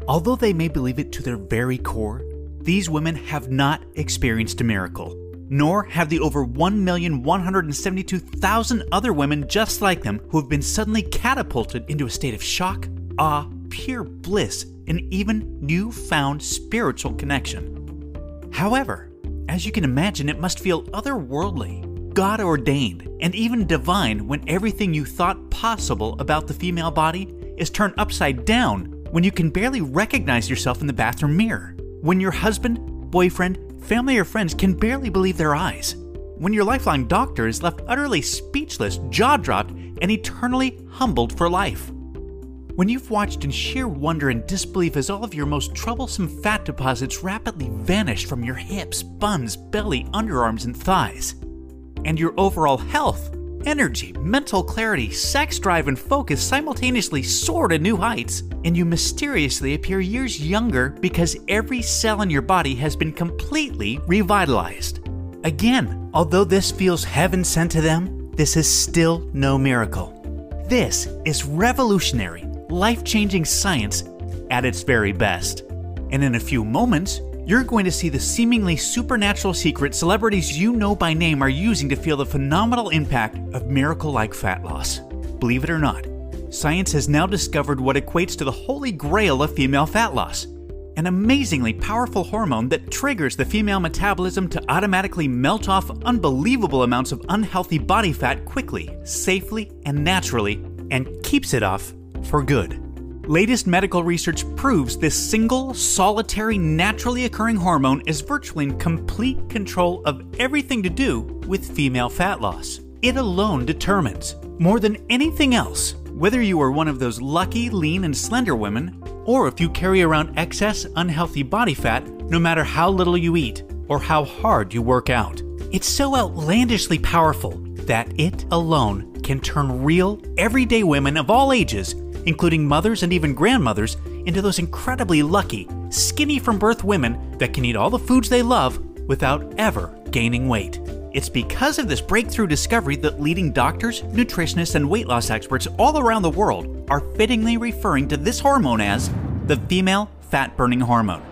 Although they may believe it to their very core, these women have not experienced a miracle, nor have the over 1,172,000 other women just like them who have been suddenly catapulted into a state of shock, awe, pure bliss, and even newfound spiritual connection. However, as you can imagine, it must feel otherworldly, God-ordained, and even divine when everything you thought possible about the female body is turned upside down when you can barely recognize yourself in the bathroom mirror, when your husband, boyfriend, family, or friends can barely believe their eyes, when your lifelong doctor is left utterly speechless, jaw-dropped, and eternally humbled for life. When you've watched in sheer wonder and disbelief as all of your most troublesome fat deposits rapidly vanish from your hips, buns, belly, underarms, and thighs, and your overall health, energy, mental clarity, sex drive, and focus simultaneously soar to new heights, and you mysteriously appear years younger because every cell in your body has been completely revitalized. Again, although this feels heaven sent to them, this is still no miracle. This is revolutionary, life-changing science at its very best. And in a few moments, you're going to see the seemingly supernatural secret celebrities you know by name are using to feel the phenomenal impact of miracle-like fat loss. Believe it or not, science has now discovered what equates to the holy grail of female fat loss, an amazingly powerful hormone that triggers the female metabolism to automatically melt off unbelievable amounts of unhealthy body fat quickly, safely, and naturally, and keeps it off for good. Latest medical research proves this single, solitary, naturally occurring hormone is virtually in complete control of everything to do with female fat loss. It alone determines, more than anything else, whether you are one of those lucky, lean, and slender women, or if you carry around excess, unhealthy body fat no matter how little you eat or how hard you work out. It's so outlandishly powerful that it alone can turn real, everyday women of all ages, including mothers and even grandmothers, into those incredibly lucky, skinny from birth women that can eat all the foods they love without ever gaining weight. It's because of this breakthrough discovery that leading doctors, nutritionists, and weight loss experts all around the world are fittingly referring to this hormone as the female fat-burning hormone.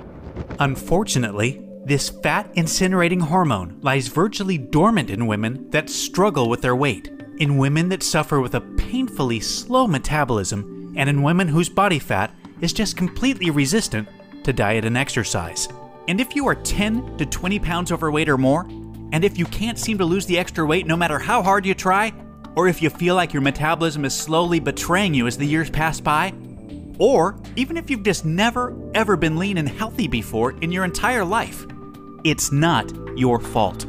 Unfortunately, this fat-incinerating hormone lies virtually dormant in women that struggle with their weight, in women that suffer with a painfully slow metabolism, and in women whose body fat is just completely resistant to diet and exercise. And if you are 10 to 20 pounds overweight or more, and if you can't seem to lose the extra weight no matter how hard you try, or if you feel like your metabolism is slowly betraying you as the years pass by, or even if you've just never ever been lean and healthy before in your entire life, it's not your fault.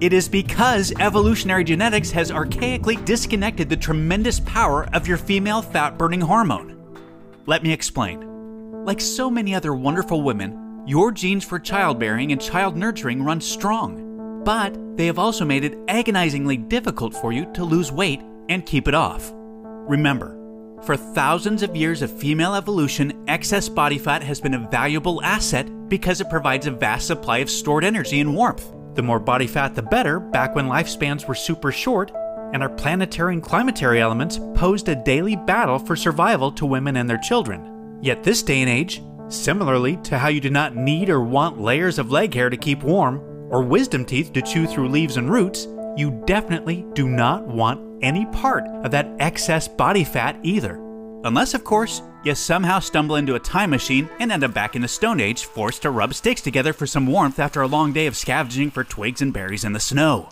It is because evolutionary genetics has archaically disconnected the tremendous power of your female fat-burning hormone. Let me explain. Like so many other wonderful women, your genes for childbearing and child nurturing run strong, but they have also made it agonizingly difficult for you to lose weight and keep it off. Remember, for thousands of years of female evolution, excess body fat has been a valuable asset because it provides a vast supply of stored energy and warmth. The more body fat, the better, back when lifespans were super short, and our planetary and climatary elements posed a daily battle for survival to women and their children. Yet this day and age, similarly to how you do not need or want layers of leg hair to keep warm, or wisdom teeth to chew through leaves and roots, you definitely do not want any part of that excess body fat either. Unless, of course, you somehow stumble into a time machine and end up back in the Stone Age, forced to rub sticks together for some warmth after a long day of scavenging for twigs and berries in the snow.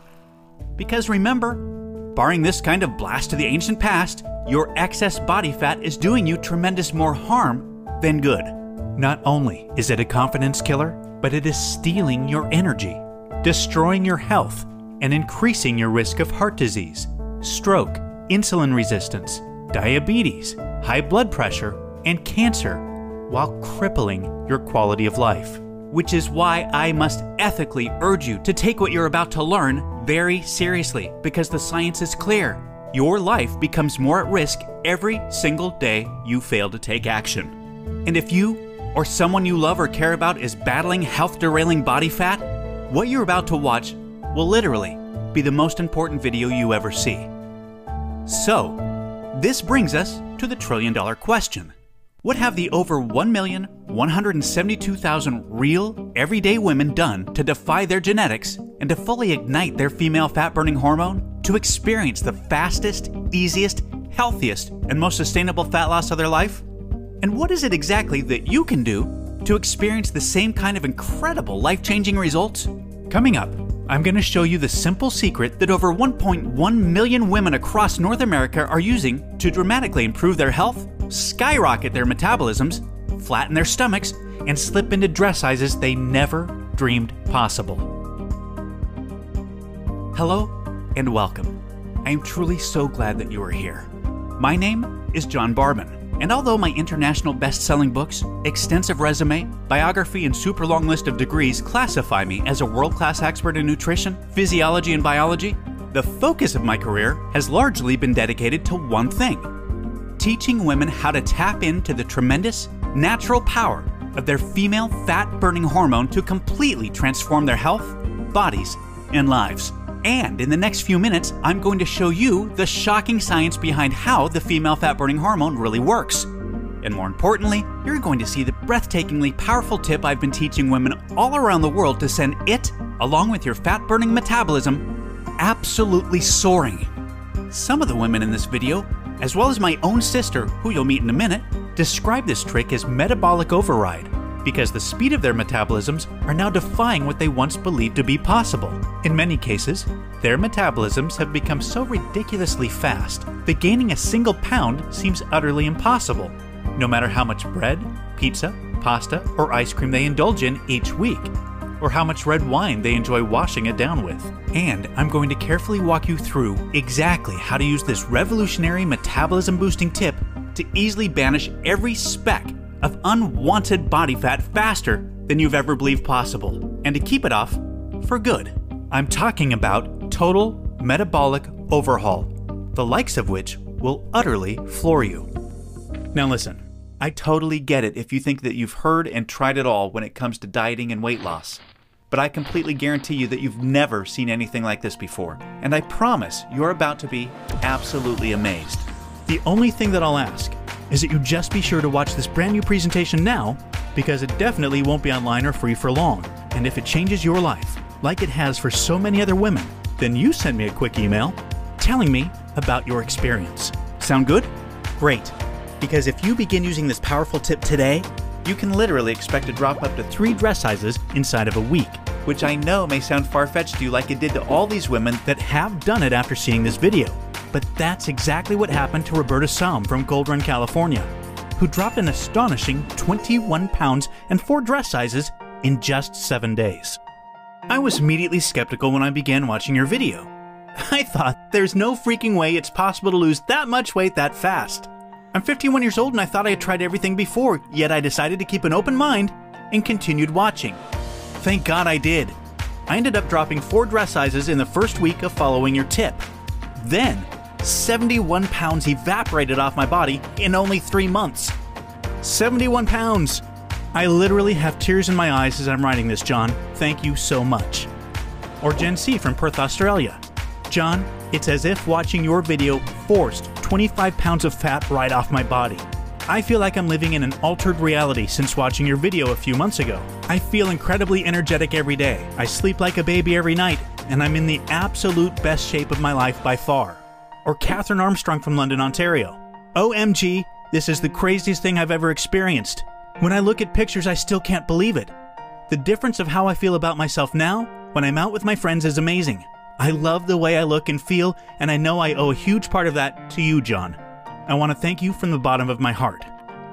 Because remember, barring this kind of blast to the ancient past, your excess body fat is doing you tremendous more harm than good. Not only is it a confidence killer, but it is stealing your energy, destroying your health, and increasing your risk of heart disease, stroke, insulin resistance, diabetes, high blood pressure, and cancer, while crippling your quality of life. Which is why I must ethically urge you to take what you're about to learn very seriously, because the science is clear. Your life becomes more at risk every single day you fail to take action. And if you or someone you love or care about is battling health-derailing body fat, what you're about to watch will literally be the most important video you ever see. So, This brings us to the trillion-dollar question. What have the over 1,172,000 real, everyday women done to defy their genetics and to fully ignite their female fat-burning hormone to experience the fastest, easiest, healthiest, and most sustainable fat loss of their life? And what is it exactly that you can do to experience the same kind of incredible life-changing results? Coming up, I'm going to show you the simple secret that over 1.1 million women across North America are using to dramatically improve their health, skyrocket their metabolisms, flatten their stomachs, and slip into dress sizes they never dreamed possible. Hello and welcome. I am truly so glad that you are here. My name is John Barban, and although my international best-selling books, extensive resume, biography, and super long list of degrees classify me as a world-class expert in nutrition, physiology, and biology, the focus of my career has largely been dedicated to one thing: teaching women how to tap into the tremendous, natural power of their female fat-burning hormone to completely transform their health, bodies, and lives. And in the next few minutes, I'm going to show you the shocking science behind how the female fat-burning hormone really works. And more importantly, you're going to see the breathtakingly powerful tip I've been teaching women all around the world to send it, along with your fat-burning metabolism, absolutely soaring. Some of the women in this video, as well as my own sister, who you'll meet in a minute, describe this trick as metabolic override, because the speed of their metabolisms are now defying what they once believed to be possible. In many cases, their metabolisms have become so ridiculously fast that gaining a single pound seems utterly impossible, no matter how much bread, pizza, pasta, or ice cream they indulge in each week, or how much red wine they enjoy washing it down with. And I'm going to carefully walk you through exactly how to use this revolutionary metabolism-boosting tip to easily banish every speck of unwanted body fat faster than you've ever believed possible, and to keep it off for good. I'm talking about total metabolic overhaul, the likes of which will utterly floor you. Now listen, I totally get it if you think that you've heard and tried it all when it comes to dieting and weight loss. But I completely guarantee you that you've never seen anything like this before, and I promise you're about to be absolutely amazed. The only thing that I'll ask is that you just be sure to watch this brand new presentation now, because it definitely won't be online or free for long. And if it changes your life, like it has for so many other women, then you send me a quick email telling me about your experience. Sound good? Great. Because if you begin using this powerful tip today, you can literally expect to drop up to 3 dress sizes inside of a week, which I know may sound far-fetched to you like it did to all these women that have done it after seeing this video. But that's exactly what happened to Roberta Saum from Gold Run, California, who dropped an astonishing 21 pounds and 4 dress sizes in just 7 days. I was immediately skeptical when I began watching your video. I thought, there's no freaking way it's possible to lose that much weight that fast. I'm 51 years old and I thought I had tried everything before, yet I decided to keep an open mind and continued watching. Thank God I did. I ended up dropping 4 dress sizes in the first week of following your tip. Then, 71 pounds evaporated off my body in only 3 months. 71 pounds! I literally have tears in my eyes as I'm writing this, John. Thank you so much. Or Jen C. from Perth, Australia. John, it's as if watching your video forced 25 pounds of fat right off my body. I feel like I'm living in an altered reality since watching your video a few months ago. I feel incredibly energetic every day. I sleep like a baby every night, and I'm in the absolute best shape of my life by far. Or Catherine Armstrong from London, Ontario. OMG, this is the craziest thing I've ever experienced. When I look at pictures, I still can't believe it. The difference of how I feel about myself now when I'm out with my friends is amazing. I love the way I look and feel, and I know I owe a huge part of that to you, John. I want to thank you from the bottom of my heart.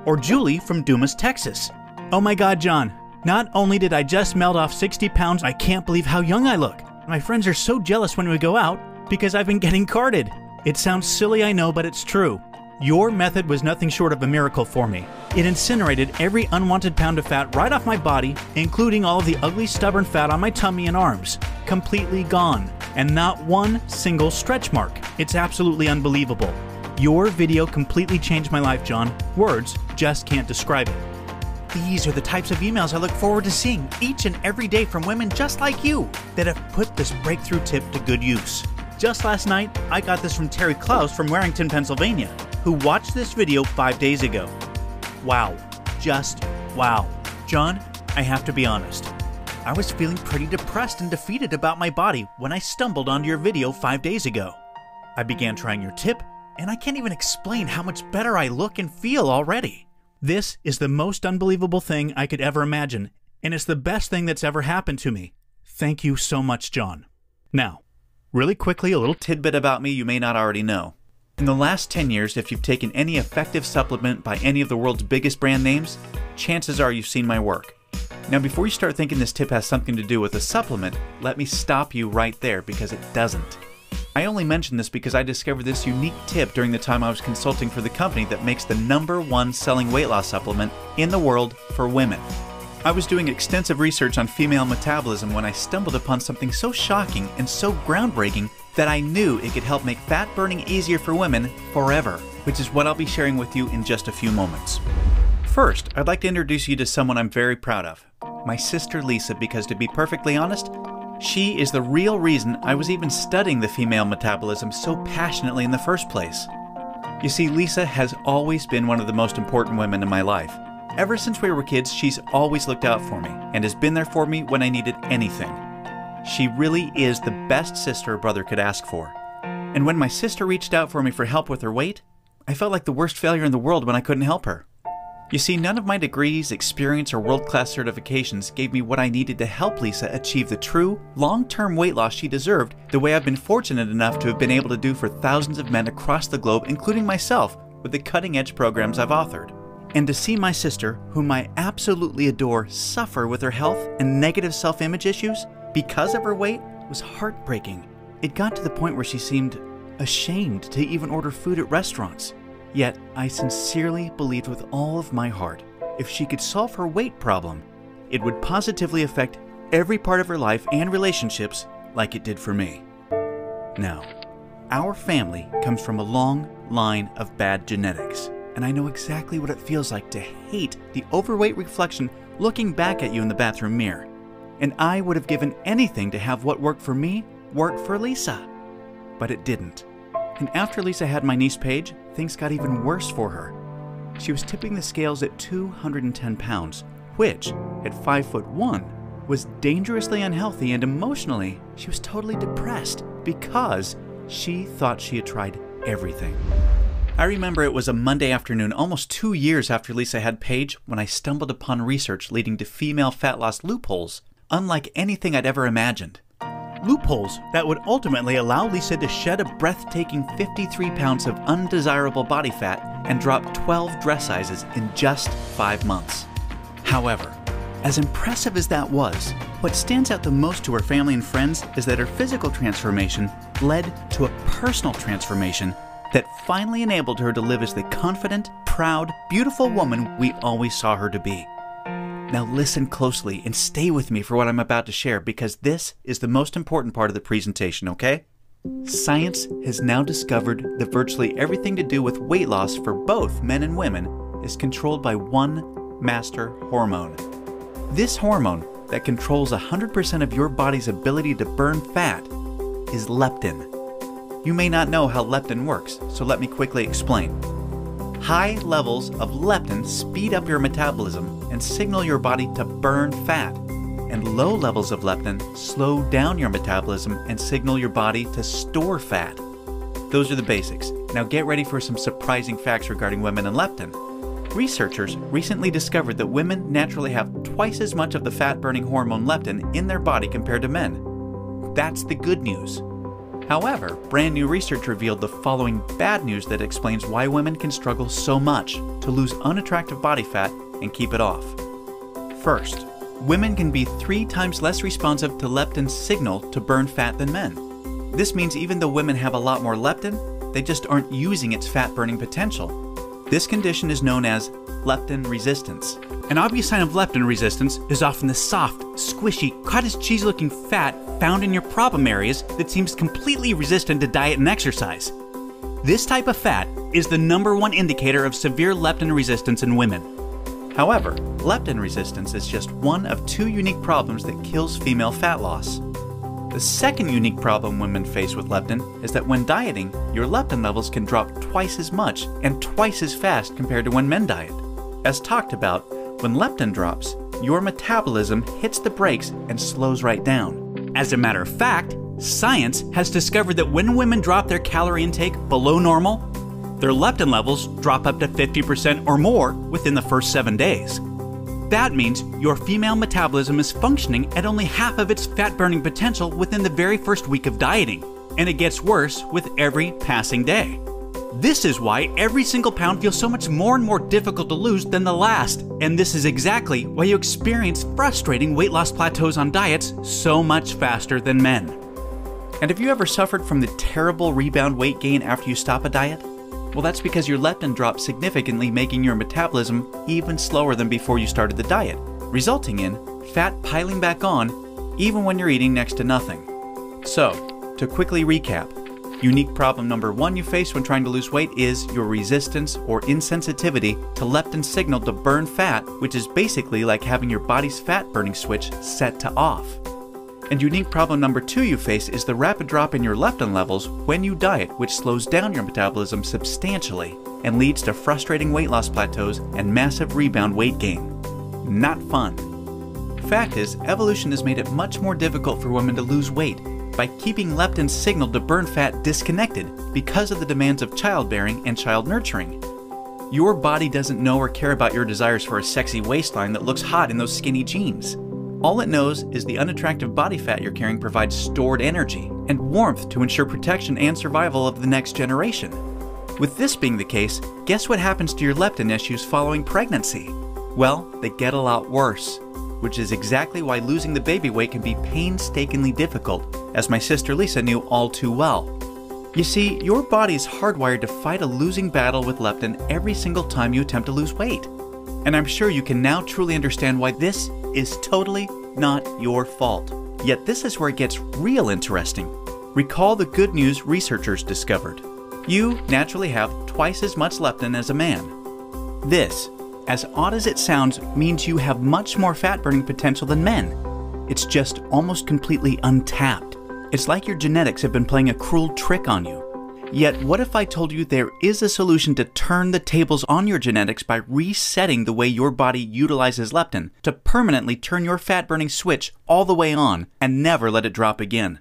Or Julie from Dumas, Texas. Oh my God, John. Not only did I just melt off 60 pounds, I can't believe how young I look. My friends are so jealous when we go out because I've been getting carded. It sounds silly, I know, but it's true. Your method was nothing short of a miracle for me. It incinerated every unwanted pound of fat right off my body, including all of the ugly, stubborn fat on my tummy and arms. Completely gone. And not one single stretch mark. It's absolutely unbelievable. Your video completely changed my life, John. Words just can't describe it. These are the types of emails I look forward to seeing each and every day from women just like you that have put this breakthrough tip to good use. Just last night, I got this from Terry Klaus from Warrington, Pennsylvania. who watched this video 5 days ago. Wow. Just wow. John, I have to be honest. I was feeling pretty depressed and defeated about my body when I stumbled onto your video 5 days ago. I began trying your tip, and I can't even explain how much better I look and feel already. This is the most unbelievable thing I could ever imagine, and it's the best thing that's ever happened to me. Thank you so much, John. Now, really quickly, a little tidbit about me you may not already know. In the last 10 years, if you've taken any effective supplement by any of the world's biggest brand names, chances are you've seen my work. Now, before you start thinking this tip has something to do with a supplement, let me stop you right there because it doesn't. I only mention this because I discovered this unique tip during the time I was consulting for the company that makes the #1 selling weight loss supplement in the world for women. I was doing extensive research on female metabolism when I stumbled upon something so shocking and so groundbreaking that I knew it could help make fat burning easier for women forever, which is what I'll be sharing with you in just a few moments. First, I'd like to introduce you to someone I'm very proud of, my sister Lisa, because to be perfectly honest, she is the real reason I was even studying the female metabolism so passionately in the first place. You see, Lisa has always been one of the most important women in my life. Ever since we were kids, she's always looked out for me and has been there for me when I needed anything. She really is the best sister a brother could ask for. And when my sister reached out for me for help with her weight, I felt like the worst failure in the world when I couldn't help her. You see, none of my degrees, experience, or world-class certifications gave me what I needed to help Lisa achieve the true, long-term weight loss she deserved the way I've been fortunate enough to have been able to do for thousands of men across the globe, including myself, with the cutting-edge programs I've authored. And to see my sister, whom I absolutely adore, suffer with her health and negative self-image issues because of her weight was heartbreaking. It got to the point where she seemed ashamed to even order food at restaurants. Yet, I sincerely believed with all of my heart, if she could solve her weight problem, it would positively affect every part of her life and relationships like it did for me. Now, our family comes from a long line of bad genetics, and I know exactly what it feels like to hate the overweight reflection looking back at you in the bathroom mirror. And I would have given anything to have what worked for me work for Lisa. But it didn't. And after Lisa had my niece Paige, things got even worse for her. She was tipping the scales at 210 pounds, which, at 5'1", was dangerously unhealthy, and emotionally, she was totally depressed because she thought she had tried everything. I remember it was a Monday afternoon, almost 2 years after Lisa had Paige, when I stumbled upon research leading to female fat loss loopholes, unlike anything I'd ever imagined. Loopholes that would ultimately allow Lisa to shed a breathtaking 53 pounds of undesirable body fat and drop 12 dress sizes in just 5 months. However, as impressive as that was, what stands out the most to her family and friends is that her physical transformation led to a personal transformation that finally enabled her to live as the confident, proud, beautiful woman we always saw her to be. Now listen closely and stay with me for what I'm about to share, because this is the most important part of the presentation, okay? Science has now discovered that virtually everything to do with weight loss for both men and women is controlled by one master hormone. This hormone that controls 100% of your body's ability to burn fat is leptin. You may not know how leptin works, so let me quickly explain. High levels of leptin speed up your metabolism and signal your body to burn fat, and low levels of leptin slow down your metabolism and signal your body to store fat. Those are the basics. Now get ready for some surprising facts regarding women and leptin. Researchers recently discovered that women naturally have twice as much of the fat-burning hormone leptin in their body compared to men. That's the good news. However, brand new research revealed the following bad news that explains why women can struggle so much to lose unattractive body fat and keep it off. First, women can be 3 times less responsive to leptin's signal to burn fat than men. This means even though women have a lot more leptin, they just aren't using its fat-burning potential. This condition is known as leptin resistance. An obvious sign of leptin resistance is often the soft, squishy, cottage cheese-looking fat found in your problem areas that seems completely resistant to diet and exercise. This type of fat is the #1 indicator of severe leptin resistance in women. However, leptin resistance is just one of 2 unique problems that kills female fat loss. The second unique problem women face with leptin is that when dieting, your leptin levels can drop twice as much and twice as fast compared to when men diet. As talked about, when leptin drops, your metabolism hits the brakes and slows right down. As a matter of fact, science has discovered that when women drop their calorie intake below normal, their leptin levels drop up to 50% or more within the first 7 days. That means your female metabolism is functioning at only half of its fat-burning potential within the very first week of dieting, and it gets worse with every passing day. This is why every single pound feels so much more and more difficult to lose than the last, and this is exactly why you experience frustrating weight loss plateaus on diets so much faster than men. And have you ever suffered from the terrible rebound weight gain after you stop a diet? Well, that's because your leptin drops significantly, making your metabolism even slower than before you started the diet, resulting in fat piling back on even when you're eating next to nothing. So, to quickly recap, unique problem number 1 you face when trying to lose weight is your resistance or insensitivity to leptin's signal to burn fat, which is basically like having your body's fat burning switch set to off. And unique problem number 2 you face is the rapid drop in your leptin levels when you diet, which slows down your metabolism substantially and leads to frustrating weight loss plateaus and massive rebound weight gain. Not fun. Fact is, evolution has made it much more difficult for women to lose weight by keeping leptin's signal to burn fat disconnected because of the demands of childbearing and child nurturing. Your body doesn't know or care about your desires for a sexy waistline that looks hot in those skinny jeans. All it knows is the unattractive body fat you're carrying provides stored energy and warmth to ensure protection and survival of the next generation. With this being the case, guess what happens to your leptin issues following pregnancy? Well, they get a lot worse, which is exactly why losing the baby weight can be painstakingly difficult, as my sister Lisa knew all too well. You see, your body is hardwired to fight a losing battle with leptin every single time you attempt to lose weight. And I'm sure you can now truly understand why this is totally not your fault. Yet this is where it gets real interesting. Recall the good news researchers discovered. You naturally have twice as much leptin as a man. This, as odd as it sounds, means you have much more fat-burning potential than men. It's just almost completely untapped. It's like your genetics have been playing a cruel trick on you. Yet, what if I told you there is a solution to turn the tables on your genetics by resetting the way your body utilizes leptin to permanently turn your fat-burning switch all the way on and never let it drop again?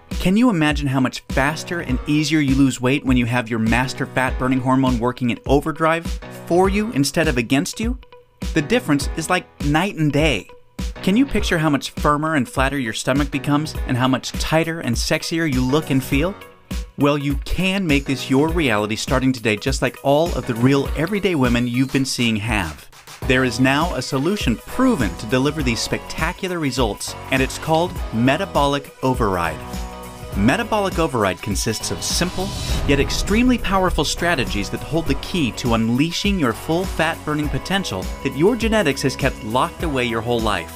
Can you imagine how much faster and easier you lose weight when you have your master fat-burning hormone working in overdrive for you instead of against you? The difference is like night and day. Can you picture how much firmer and flatter your stomach becomes and how much tighter and sexier you look and feel? Well, you can make this your reality starting today, just like all of the real everyday women you've been seeing have. There is now a solution proven to deliver these spectacular results, and it's called Metabolic Override. Metabolic Override consists of simple, yet extremely powerful strategies that hold the key to unleashing your full fat-burning potential that your genetics has kept locked away your whole life.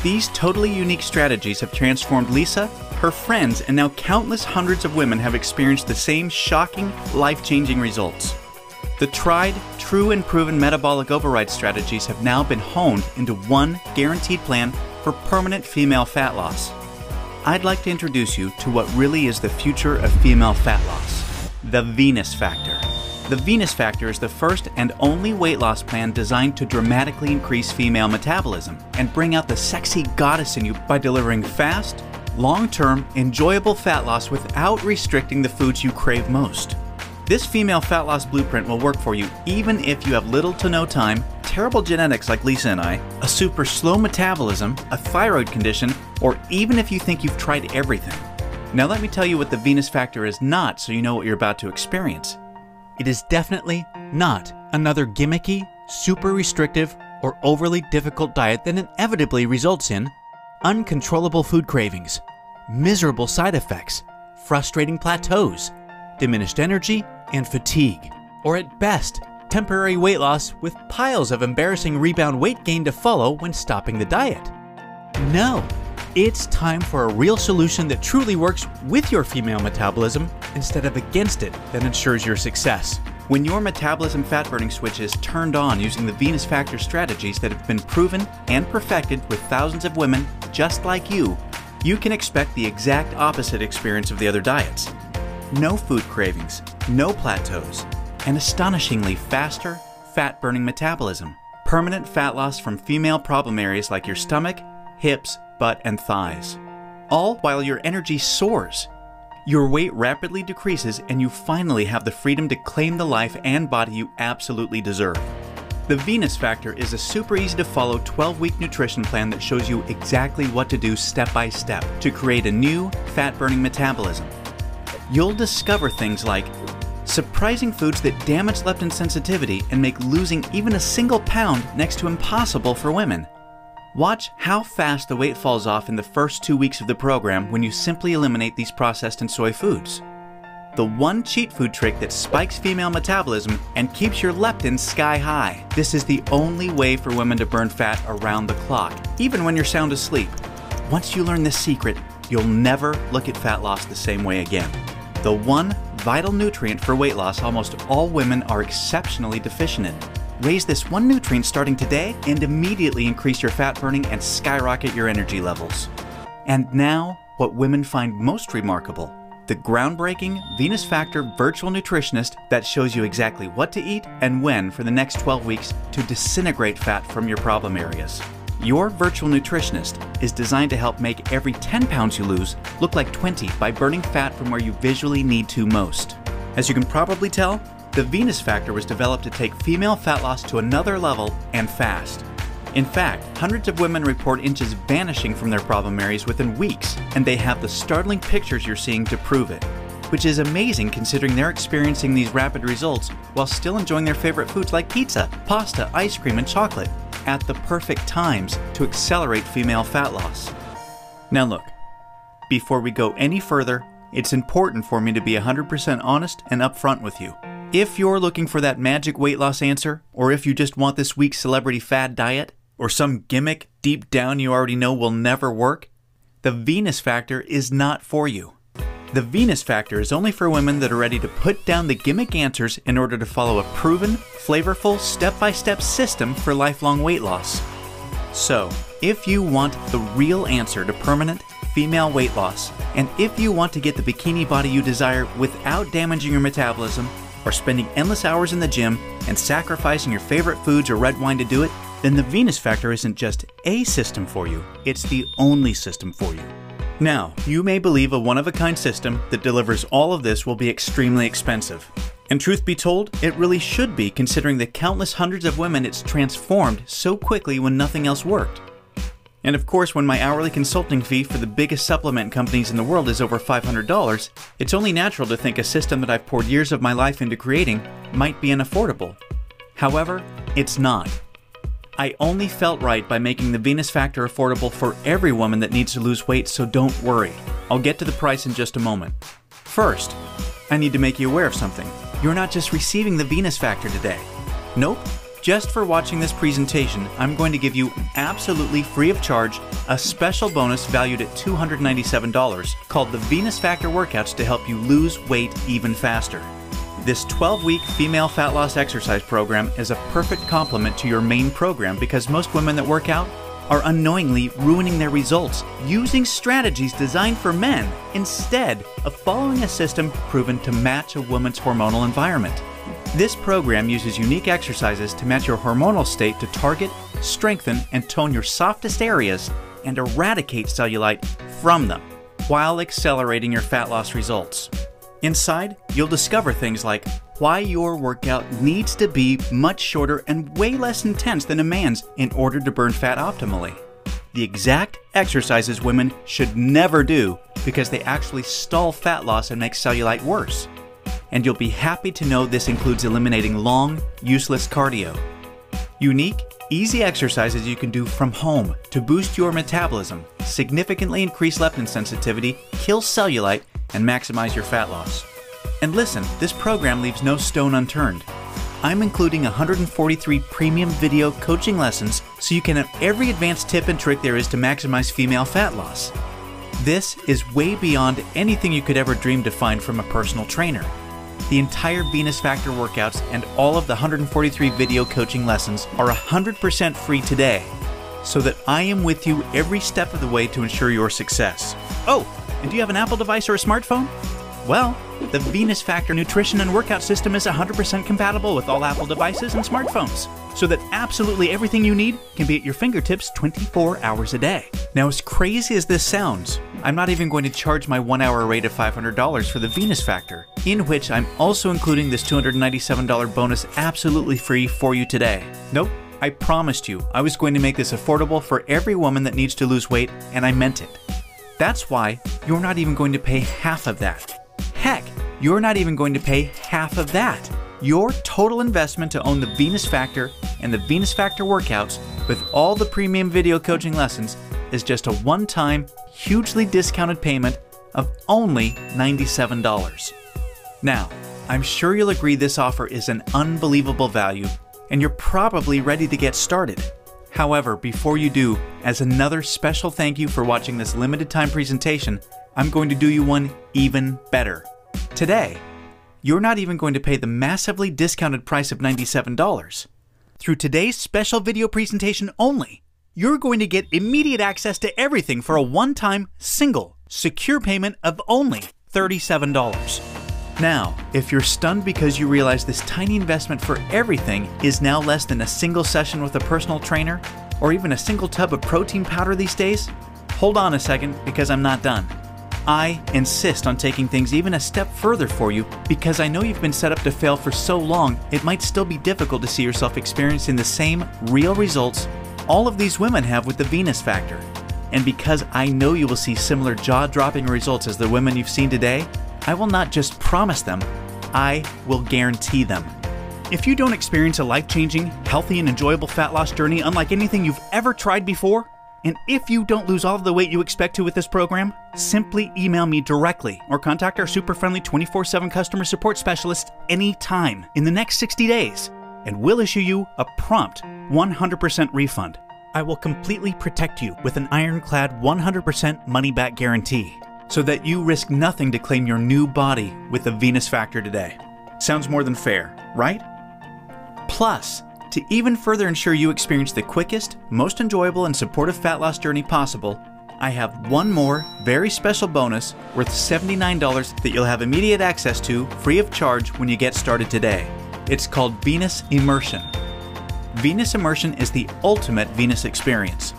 These totally unique strategies have transformed Lisa, her friends, and now countless hundreds of women have experienced the same shocking, life-changing results. The tried, true, and proven metabolic override strategies have now been honed into one guaranteed plan for permanent female fat loss. I'd like to introduce you to what really is the future of female fat loss, the Venus Factor. The Venus Factor is the first and only weight loss plan designed to dramatically increase female metabolism and bring out the sexy goddess in you by delivering fast, long-term, enjoyable fat loss without restricting the foods you crave most. This female fat loss blueprint will work for you even if you have little to no time, terrible genetics like Lisa and I, a super slow metabolism, a thyroid condition, or even if you think you've tried everything. Now let me tell you what the Venus Factor is not so you know what you're about to experience. It is definitely not another gimmicky, super restrictive, or overly difficult diet that inevitably results in uncontrollable food cravings, miserable side effects, frustrating plateaus, diminished energy, and fatigue, or at best, temporary weight loss with piles of embarrassing rebound weight gain to follow when stopping the diet. No, it's time for a real solution that truly works with your female metabolism instead of against it that ensures your success. When your metabolism fat-burning switch is turned on using the Venus Factor strategies that have been proven and perfected with thousands of women just like you, you can expect the exact opposite experience of the other diets. No food cravings, no plateaus, and astonishingly faster, fat-burning metabolism. Permanent fat loss from female problem areas like your stomach, hips, butt, and thighs. All while your energy soars. Your weight rapidly decreases and you finally have the freedom to claim the life and body you absolutely deserve. The Venus Factor is a super easy to follow 12-week nutrition plan that shows you exactly what to do step by step to create a new fat-burning metabolism. You'll discover things like surprising foods that damage leptin sensitivity and make losing even a single pound next to impossible for women. Watch how fast the weight falls off in the first 2 weeks of the program when you simply eliminate these processed and soy foods. The one cheat food trick that spikes female metabolism and keeps your leptin sky high. This is the only way for women to burn fat around the clock, even when you're sound asleep. Once you learn this secret, you'll never look at fat loss the same way again. The one vital nutrient for weight loss almost all women are exceptionally deficient in. Raise this one nutrient starting today and immediately increase your fat burning and skyrocket your energy levels. And now, what women find most remarkable, the groundbreaking Venus Factor Virtual Nutritionist that shows you exactly what to eat and when for the next 12 weeks to disintegrate fat from your problem areas. Your Virtual Nutritionist is designed to help make every 10 pounds you lose look like 20 by burning fat from where you visually need to most. As you can probably tell, the Venus Factor was developed to take female fat loss to another level and fast. In fact, hundreds of women report inches vanishing from their problem areas within weeks, and they have the startling pictures you're seeing to prove it, which is amazing considering they're experiencing these rapid results while still enjoying their favorite foods like pizza, pasta, ice cream, and chocolate at the perfect times to accelerate female fat loss. Now look, before we go any further, it's important for me to be 100% honest and upfront with you. If you're looking for that magic weight loss answer, or if you just want this week's celebrity fad diet, or some gimmick deep down you already know will never work, the Venus Factor is not for you. The Venus Factor is only for women that are ready to put down the gimmick answers in order to follow a proven, flavorful, step-by-step system for lifelong weight loss. So, if you want the real answer to permanent female weight loss, and if you want to get the bikini body you desire without damaging your metabolism, or spending endless hours in the gym and sacrificing your favorite foods or red wine to do it, then the Venus Factor isn't just a system for you, it's the only system for you. Now, you may believe a one-of-a-kind system that delivers all of this will be extremely expensive. And truth be told, it really should be considering the countless hundreds of women it's transformed so quickly when nothing else worked. And of course, when my hourly consulting fee for the biggest supplement companies in the world is over $500, it's only natural to think a system that I've poured years of my life into creating might be unaffordable. However, it's not. I only felt right by making the Venus Factor affordable for every woman that needs to lose weight, so don't worry. I'll get to the price in just a moment. First, I need to make you aware of something. You're not just receiving the Venus Factor today. Nope. Just for watching this presentation, I'm going to give you absolutely free of charge a special bonus valued at $297 called the Venus Factor Workouts to help you lose weight even faster. This 12-week female fat loss exercise program is a perfect complement to your main program because most women that work out are unknowingly ruining their results using strategies designed for men instead of following a system proven to match a woman's hormonal environment. This program uses unique exercises to match your hormonal state to target, strengthen, and tone your softest areas and eradicate cellulite from them while accelerating your fat loss results. Inside, you'll discover things like why your workout needs to be much shorter and way less intense than a man's in order to burn fat optimally. The exact exercises women should never do because they actually stall fat loss and make cellulite worse. And you'll be happy to know this includes eliminating long, useless cardio. Unique, easy exercises you can do from home to boost your metabolism, significantly increase leptin sensitivity, kill cellulite, and maximize your fat loss. And listen, this program leaves no stone unturned. I'm including 143 premium video coaching lessons so you can have every advanced tip and trick there is to maximize female fat loss. This is way beyond anything you could ever dream to find from a personal trainer. The entire Venus Factor workouts and all of the 143 video coaching lessons are 100% free today. so that I am with you every step of the way to ensure your success. Oh, and do you have an Apple device or a smartphone? Well, the Venus Factor nutrition and workout system is 100% compatible with all Apple devices and smartphones, so that absolutely everything you need can be at your fingertips 24 hours a day. Now, as crazy as this sounds, I'm not even going to charge my 1 hour rate of $500 for the Venus Factor, in which I'm also including this $297 bonus absolutely free for you today. Nope, I promised you I was going to make this affordable for every woman that needs to lose weight, and I meant it. That's why you're not even going to pay half of that. Heck, you're not even going to pay half of that. Your total investment to own the Venus Factor and the Venus Factor workouts with all the premium video coaching lessons is just a one-time, hugely discounted payment of only $97. Now, I'm sure you'll agree this offer is an unbelievable value, and you're probably ready to get started. However, before you do, as another special thank you for watching this limited time presentation, I'm going to do you one even better. Today, you're not even going to pay the massively discounted price of $97. Through today's special video presentation only, you're going to get immediate access to everything for a one-time, single, secure payment of only $37. Now, if you're stunned because you realize this tiny investment for everything is now less than a single session with a personal trainer, or even a single tub of protein powder these days, hold on a second because I'm not done. I insist on taking things even a step further for you because I know you've been set up to fail for so long it might still be difficult to see yourself experiencing the same real results all of these women have with the Venus Factor. And because I know you will see similar jaw-dropping results as the women you've seen today, I will not just promise them, I will guarantee them. If you don't experience a life-changing, healthy, and enjoyable fat loss journey unlike anything you've ever tried before, and if you don't lose all of the weight you expect to with this program, simply email me directly or contact our super friendly 24/7 customer support specialist anytime in the next 60 days, and we'll issue you a prompt 100% refund. I will completely protect you with an ironclad 100% money-back guarantee, so that you risk nothing to claim your new body with the Venus Factor today. Sounds more than fair, right? Plus, to even further ensure you experience the quickest, most enjoyable, and supportive fat loss journey possible, I have one more very special bonus worth $79 that you'll have immediate access to free of charge when you get started today. It's called Venus Immersion. Venus Immersion is the ultimate Venus experience.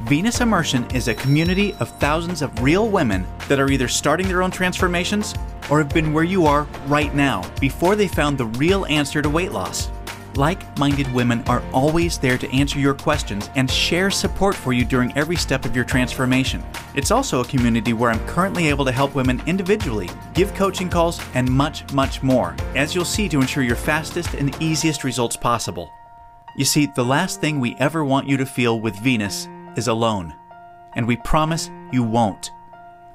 Venus Immersion is a community of thousands of real women that are either starting their own transformations or have been where you are right now before they found the real answer to weight loss. Like-minded women are always there to answer your questions and share support for you during every step of your transformation. It's also a community where I'm currently able to help women individually, give coaching calls, and much, much more, as you'll see, to ensure your fastest and easiest results possible. You see, the last thing we ever want you to feel with Venus is alone, and we promise you won't.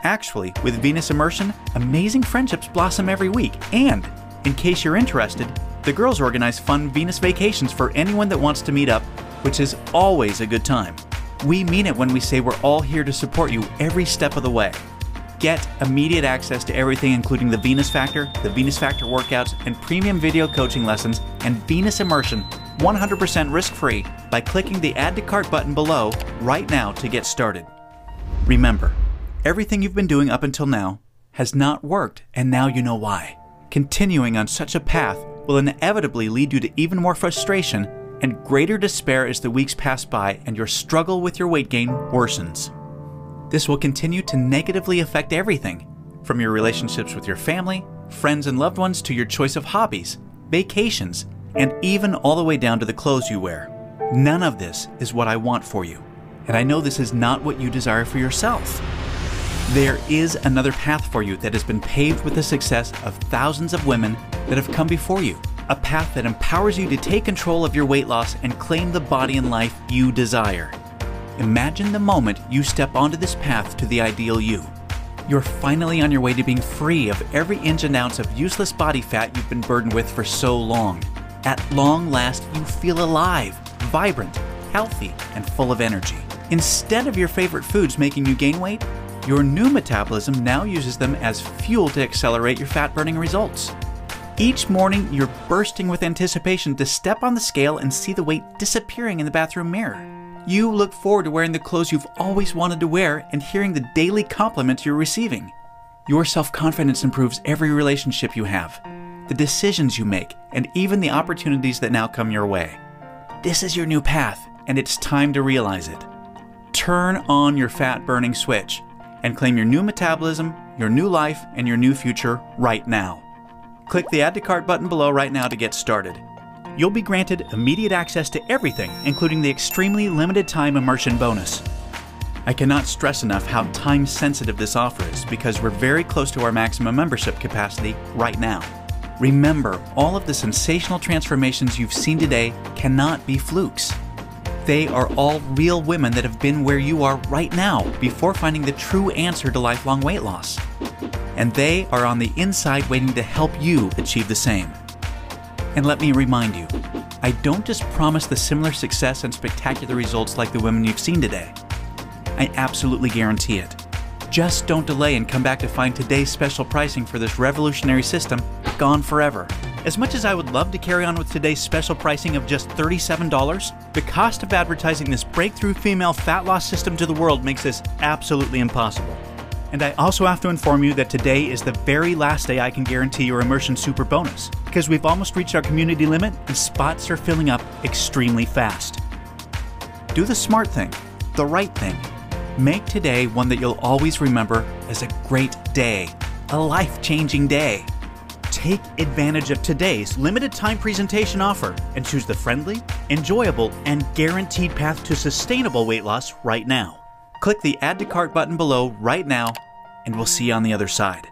Actually, with Venus Immersion, amazing friendships blossom every week, and, in case you're interested, the girls organize fun Venus vacations for anyone that wants to meet up, which is always a good time. We mean it when we say we're all here to support you every step of the way. Get immediate access to everything including the Venus Factor workouts, and premium video coaching lessons, and Venus Immersion 100% risk-free by clicking the Add to Cart button below right now to get started. Remember, everything you've been doing up until now has not worked, and now you know why. Continuing on such a path will inevitably lead you to even more frustration and greater despair as the weeks pass by and your struggle with your weight gain worsens. This will continue to negatively affect everything, from your relationships with your family, friends, and loved ones to your choice of hobbies, vacations, and even all the way down to the clothes you wear. None of this is what I want for you, and I know this is not what you desire for yourself. There is another path for you that has been paved with the success of thousands of women that have come before you. A path that empowers you to take control of your weight loss and claim the body and life you desire. Imagine the moment you step onto this path to the ideal you. You're finally on your way to being free of every inch and ounce of useless body fat you've been burdened with for so long. At long last, you feel alive, vibrant, healthy, and full of energy. Instead of your favorite foods making you gain weight, your new metabolism now uses them as fuel to accelerate your fat-burning results. Each morning, you're bursting with anticipation to step on the scale and see the weight disappearing in the bathroom mirror. You look forward to wearing the clothes you've always wanted to wear and hearing the daily compliments you're receiving. Your self-confidence improves every relationship you have, the decisions you make, and even the opportunities that now come your way. This is your new path, and it's time to realize it. Turn on your fat-burning switch and claim your new metabolism, your new life, and your new future right now. Click the Add to Cart button below right now to get started. You'll be granted immediate access to everything, including the extremely limited time immersion bonus. I cannot stress enough how time-sensitive this offer is because we're very close to our maximum membership capacity right now. Remember, all of the sensational transformations you've seen today cannot be flukes. They are all real women that have been where you are right now before finding the true answer to lifelong weight loss. And they are on the inside waiting to help you achieve the same. And let me remind you, I don't just promise the similar success and spectacular results like the women you've seen today. I absolutely guarantee it. Just don't delay and come back to find today's special pricing for this revolutionary system gone forever. As much as I would love to carry on with today's special pricing of just $37, the cost of advertising this breakthrough female fat loss system to the world makes this absolutely impossible. And I also have to inform you that today is the very last day I can guarantee your Immersion Super Bonus, because we've almost reached our community limit and spots are filling up extremely fast. Do the smart thing, the right thing. Make today one that you'll always remember as a great day, a life-changing day. Take advantage of today's limited time presentation offer and choose the friendly, enjoyable, and guaranteed path to sustainable weight loss right now. Click the Add to Cart button below right now, and we'll see you on the other side.